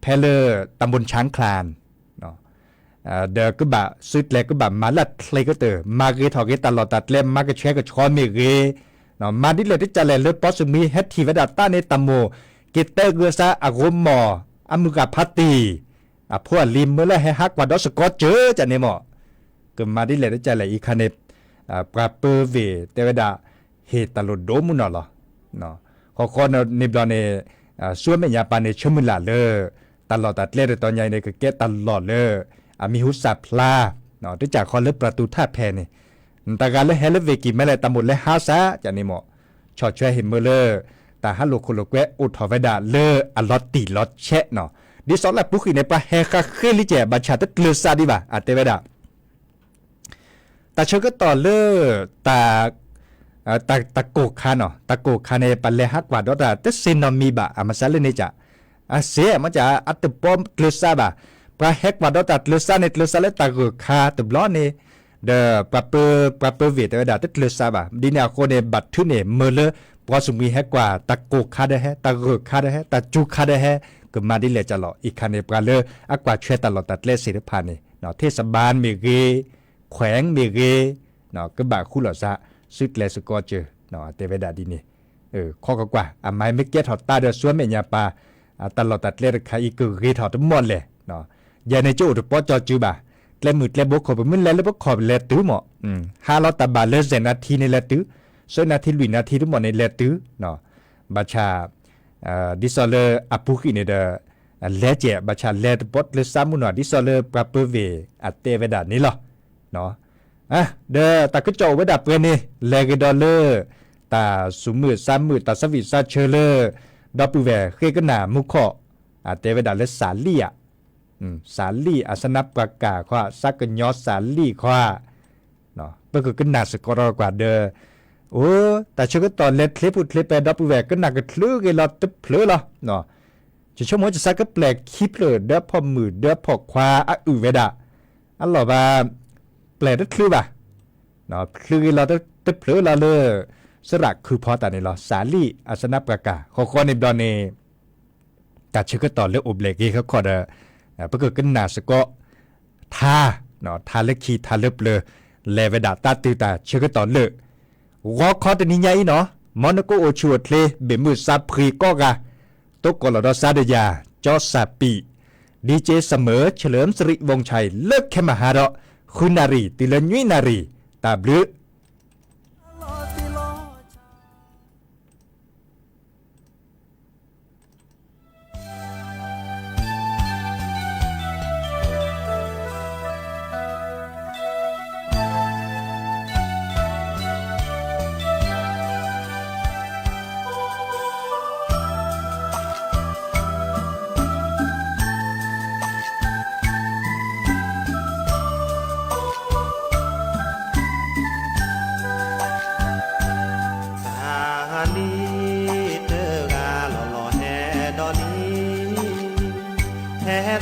เพลตำบลช้างคลานเนาะเดก็บะสุดแลก็บะมาลัดเคลก็เตอมาเกทอเกตลอดตัดเล่มมาเกแชก็ชอนเมเกเนาะมาดิเลที่จะแลเลปอสมีเฮดทีเวดาต้าในตำโมเกเตเกซาอากมมออมุกาพัตตีพวกลิมเมื่อไรให้ฮักว่าดอสกอเจอจะเนี่ยหมอก็มาดิเลที่จะแลอีคันเนปราเปเวเตเวดาเฮตลอดโดมุนอลเนาะขอคนนิบลอเนส่วนแม่ยาปานในชมุลาเลตลอดตัดเล่ตอนใหญ่ในก็เกตลอดเลยมีหุสับพลาเนาะที่จากคอนเลือประตูท่าแพนี่แต่การเล่เฮลเวกิไม่เลยตำบลเลยฮาซะจะนี่หมอชอช่วยเห็นเมื่อเลแต่ฮัลโหลคนละแกอุทอเวดาเลอลอตตีลอตเชะเนาะดิสอลและปุ๊กในปะเฮคาเคลิเจบัชาตเลือซาดีบ่าเตเวดาแต่เชื่อก็ต่อเลตะโกคาเนาะตะโกคาในปัลเลฮักว่าดอตาเตซินอมีบะมาซาเลเนจ่าเสียมันจะอัตปอมเลือซาบะปะเฮกว่าดอตาเลือซาในเลือซาเลตะโกคาตบล้อเนเดปะเปเวตเวดาเตเลือซาบะดินาโคเนบัตทุเนเมเลปอสุมีเฮกว่าตะโกคาเดเฮตะโกคาเดเฮตะจูคาเดเฮก็มาดิเลจะหล่ออีกคันในปลาเลอักว่าช่วยตลอดตัดเลศิลปะนี่เนาะเทศบาลเมเกแขวงเมเกเนาะก็บะคุหลอซะสุดเลสกอเจอเนาะเตเวดาดีนี่ข้อกว่าไม้ไม่เก็ตถอดตาเดือดสวนเมียปาตลอดตัดเลขอีกคือถอดทั้งหมดเลยเนาะยาในจูดปอจอจูบะเล่มือเล่บกขอบมันเล่แล้วบกขอบเล่ตื้อหมอ500ตาบาเลเซนาทีในเล่ตื้อส่วนนาทีลุยนาทีทั้งหมดในเล่ตื้อเนาะบัชาดิซอเลอปุกิเนี่ยเดเลเจบัชาเลบดเลซามุนอดิซอเลปราเปเวเตเวดานี่หรอเนาะเดตาก็โจไว้ดับเพื่อนนี่เลกดอลเลอร์ตาสุมือซ้ำมือตาสวิซาเชเลอร์ดอปูแวเคก็หนามุขเตเวดาเลสาลีสาลีอาสนับประกาขว่าซักกันยอสาลีขว่าเนาะเพื่อก็หนาสกอร์กว่าเดอโอ้แต่ช่วงตอนเล็ดคลิปพูดคลิปไปดอปูแวก็หนักก็ทะลุกันเราตึ๊บเพลอหรอเนาะจะชั่วโมงจะซักก็แปลกคลิปเลยเด้อพอมือเด้อพอควาเวดาอันหล่อว่าแปลได้คลือป่ะเนาะคลือเราตึ๊บเพลอเราเลยสระคือพอแต่ในเราสาลีอาสนับประกาขอในดอนเนแต่ชื่อก็ต่อเลือกอบเล็กเขาขอเดเพื่อกันหนาสก็ทาเนาะทาเล็กขีทาเล็บเลยเลเวดาตาตือตาชื่อก็ต่อเลือกวอคอตัวนี้ใหญ่เนาะมอนก็โอชัวเทเลเบมือซาพรีก็กะตกกลอดซาเดียจอซาปีดีเจเสมอเฉลิมสิริวงชัยเลิกแค่มหาดอคุณนารีติลยุยนารีตาบลือ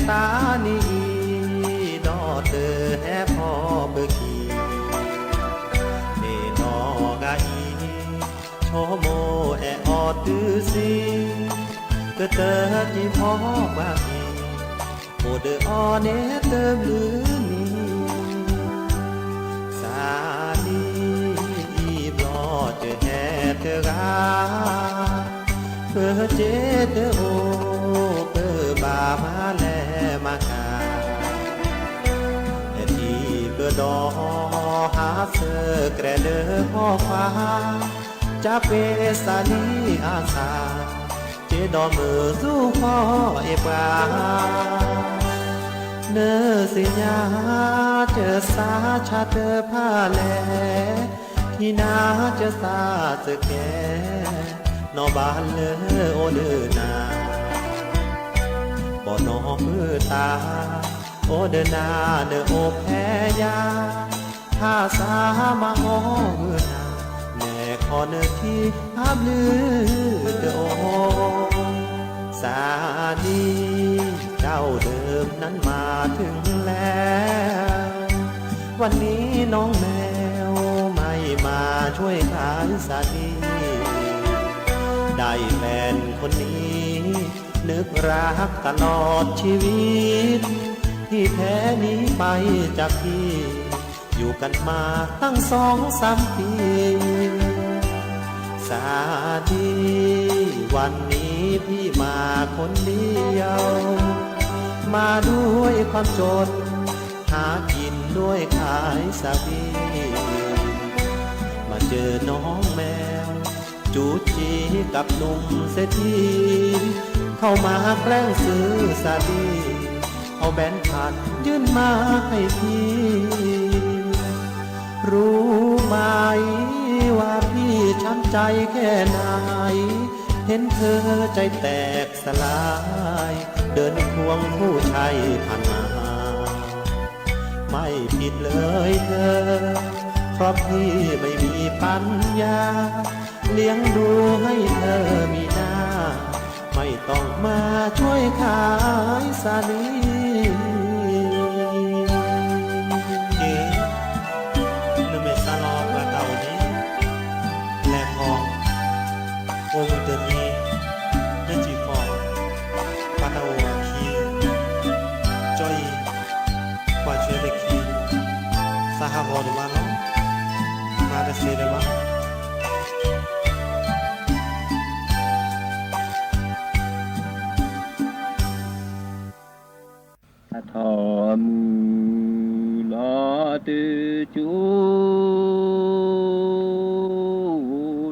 ตานีดอเตอแฮพอเบกีเนนอกาอีโชโมแอออตือซีก็เตอจีพอบากีโอเดออเนเตอมลือนีสาลีอีบลอเจอแฮเตอราเพื่อเจเตอโอเพื่อบามาแลมากาที่เกิดดอหาเสกระเดอพ่อฟ้าจะเป็นสาลีอาสาเจดอมือสู้พ่อเอปาเนอสิญาเจอสาชาเตอผ้าแลที่นาเจอสาเจอแก่นอบานเลอโอเดอนาบ่นอมือตาโอเดนาเนอโอแพยาถ้าสามาโอเมือนาแน่ขอเนอที่ภาพลือเดอโอสาดีเจ้าเดิมนั้นมาถึงแล้ว วันนี้น้องแมวไม่มาช่วยขายสาลีได้แฟนคนนี้นึกรักตลอดชีวิตที่แท้นี้ไปจากพี่อยู่กันมาตั้ง2-3 ปีสาดีวันนี้พี่มาคนเดียวมาด้วยความจนหากินด้วยขายสาลีมาเจอน้องแมวจูจีกับหนุ่มเศรษฐีเข้ามาแกล้งซื้อสาลีเอาแบนพันยื่นมาให้พี่รู้ไหมว่าพี่ช้ำใจแค่ไหนเห็นเธอใจแตกสลายเดินควงผู้ชายผ่านมาไม่ผิดเลยเธอเพราะพี่ไม่มีปัญญาเลี้ยงดูให้เธอมีหน้าไม่ต้องมาช่วยขายสาลีทอมือลอตือจู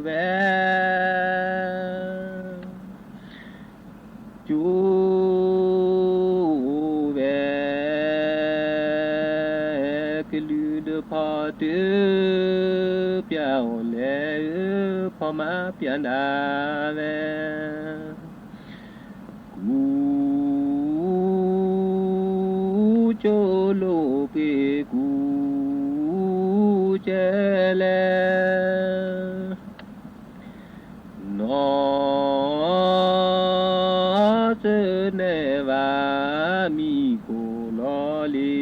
แวจูแวกลือเดพอตือเปียวแลพอมาเปียนดาแวโจโลเปกูเจเลนอเจเนวามีกูลอลี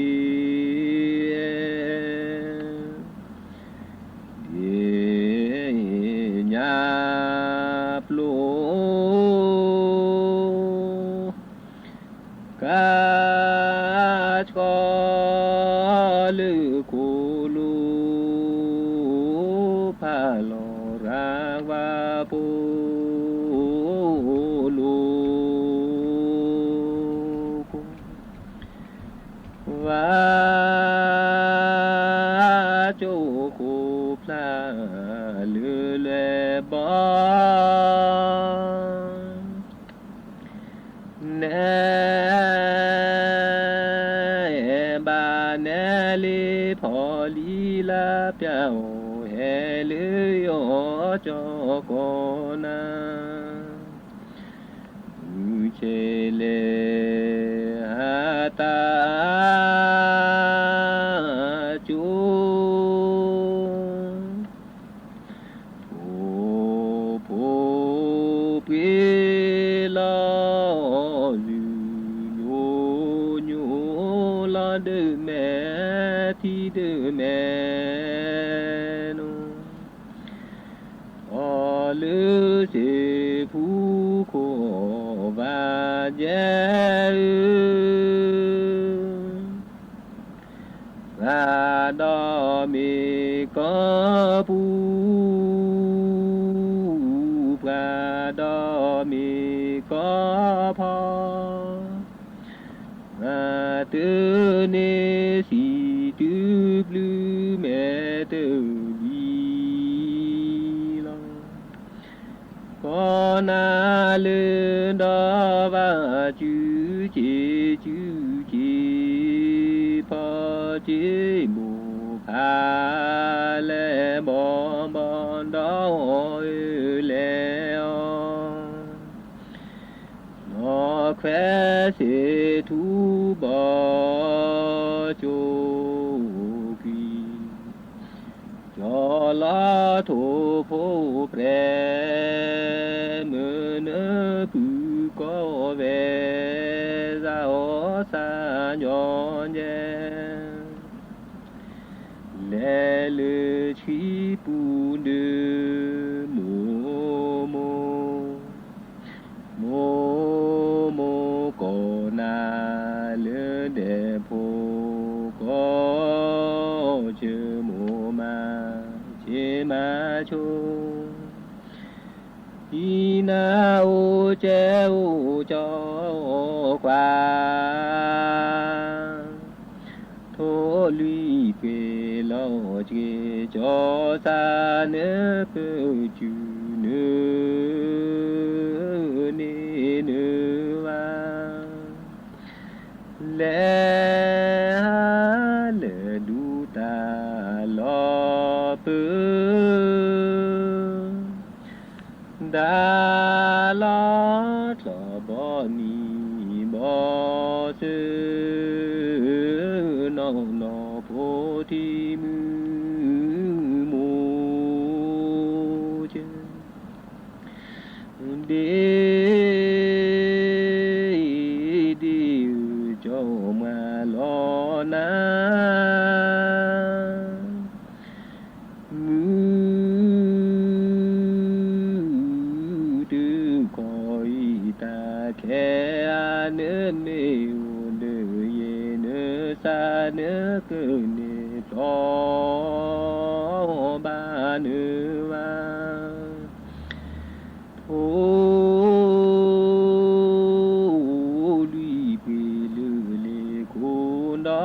เดีญาปลูกาลือคูลูพาโลราวาปูลูวาโจคูพลาลือเลบเนลีพอลีลาเปียวเฮลือยอจอกนาเชเลหาตาจูผู้ปีลาเดิมแม่ที่เดิมแม่นูอ๋อลือเสผู้โควาเจราดอมีก็ผู้ปราดอมีก็พอตือเนสีตือบลือแม่เตอดีลองก็นาเลือดอว่าจูเจจูเจพอเจบูพาและบอบอนดอยแล้วแควเสทูบอโจกีจอลาโทโพแปรเมื่อเนปือก็เวซาโอซาญอนเย来了去不得么么么么个那了的婆个就么嘛就嘛就伊那我这我叫挂托里贝老姐叫啥呢个就呢呢呢哇来了路大老伯达拉拉巴尼巴斯那那菩提木木真的的叫嘛罗那kẻ nơ mê nơ ye nơ sa nơ cơ nê to ba nơ va thô lui bê lơ lê cô đó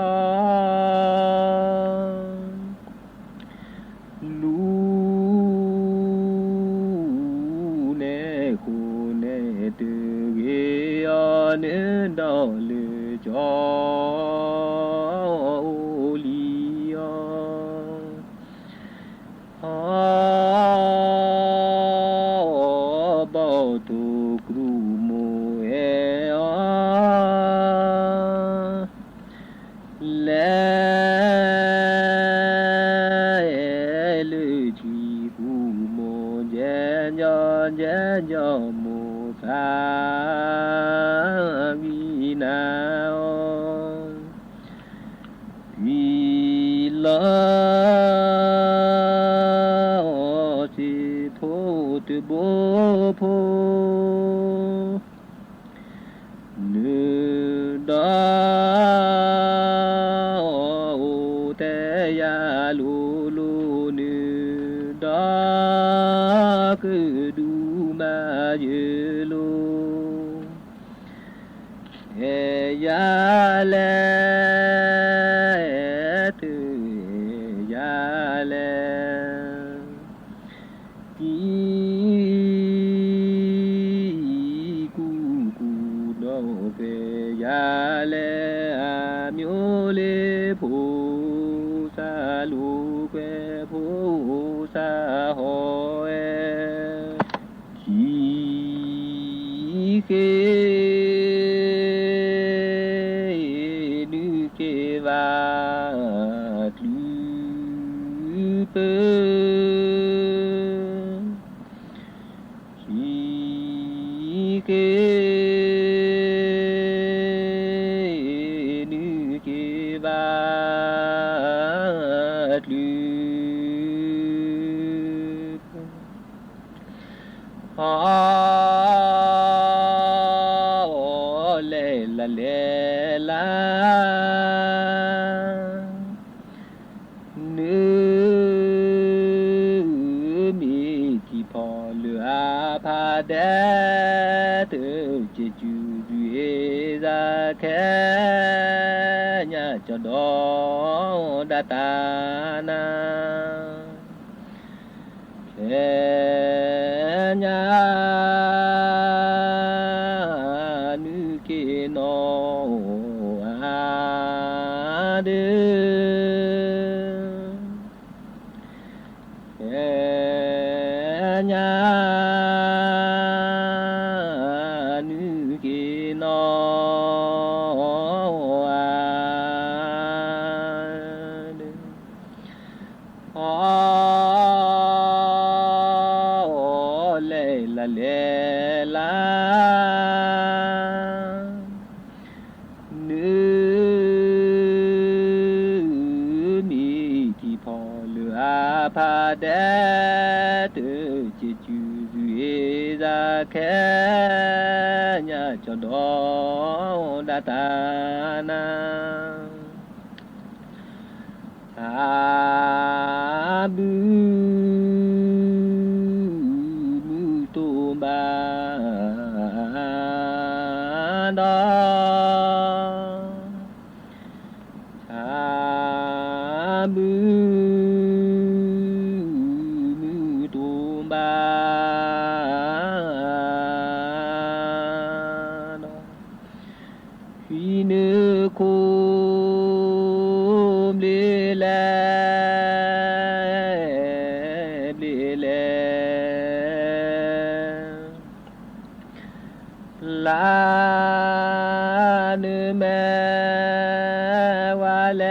nên đó lựa cho li bao tu kru mo e le chi bu mo jan mo sa vì lo chỉ thô từ bố phô nữ đó te ya lu lu nữ đó cứ đủ mà dư lu ya le tu ya le ki ku ku no pe ya le a myo le phu sa lu que phu sa ho e ki ke va tu peux qui que nu qui va tu le la pa đa tự chỉ chú duy ra khe nhà cho đó đã ta na khe nhà nữ kia nó à đưa khe nhà lệ la nữ mi thì พอเหลือพาแดดจิจูซุเอซาแค่ญาจดอดาตานาอาบูมูตุบาดาบูมูตุบาดาฮีเนโคมเลแลลาเนแมวาเล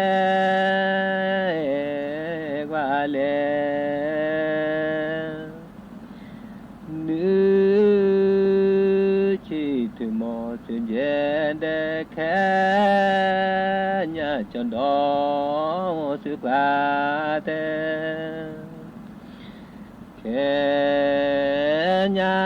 วาเลนึชิตมอสเจเดแค่ญาจันดอสุปาเตแค่ญา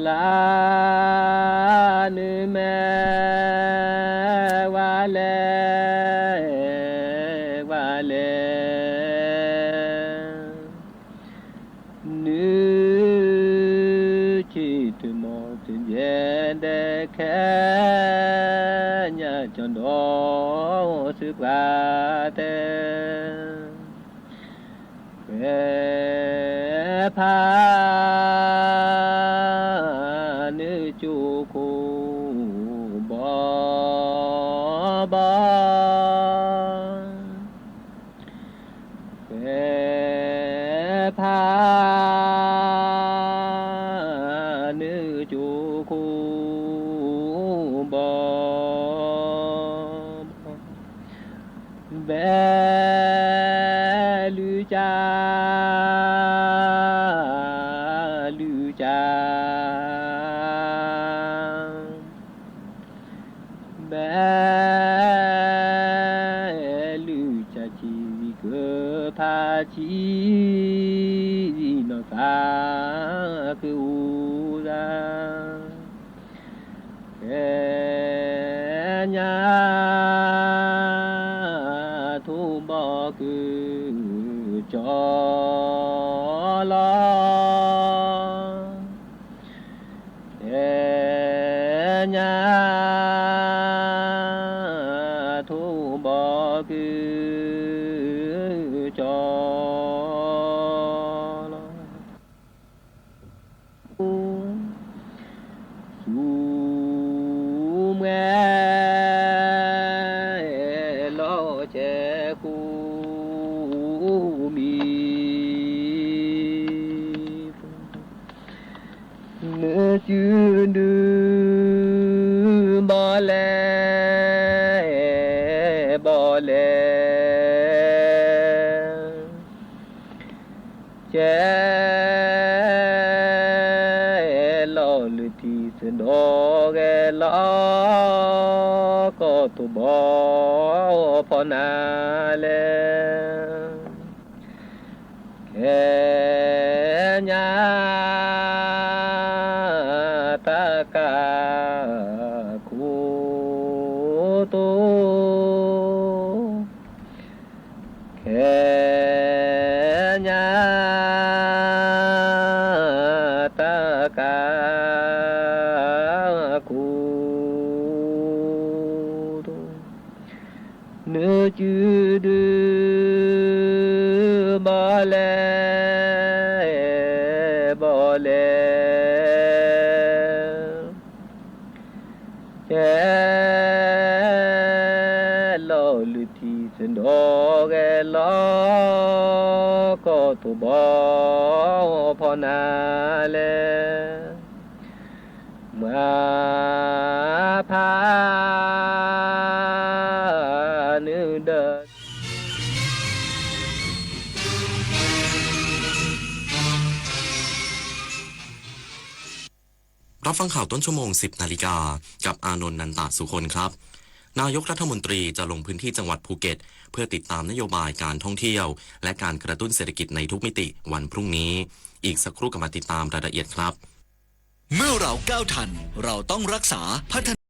ลาเนแมวาเลวาเลนึจิตมอสเจเดแค่ญาจันดอสุปาเตพาเนจูคูบอบาพาเนจูคูบอเบลูจาจีโนซาคูราเกญาทุบอกจอลาเกญาทุบอกจอสูเมโลเจคูมีเนื้อจืดบอเลบอเลเจลอลุทีสดอเกลอก็ตุบอพอนาเลแค่ญาตากาคูโตแค่ญาตากาคูโตเนื้อจืดบอเลบอเล โลลุทีสันโดเกลอก็ตัวบอพอนาเลมาพานึเด รับฟังข่าวต้นชั่วโมง 10 นาฬิกากับอานนท์ นันตะสุคนครับนายกรัฐมนตรีจะลงพื้นที่จังหวัดภูเก็ตเพื่อติดตามนโยบายการท่องเที่ยวและการกระตุ้นเศรษฐกิจในทุกมิติวันพรุ่งนี้อีกสักครู่กลับมาติดตามรายละเอียดครับเมื่อเราก้าวทันเราต้องรักษาพัฒนา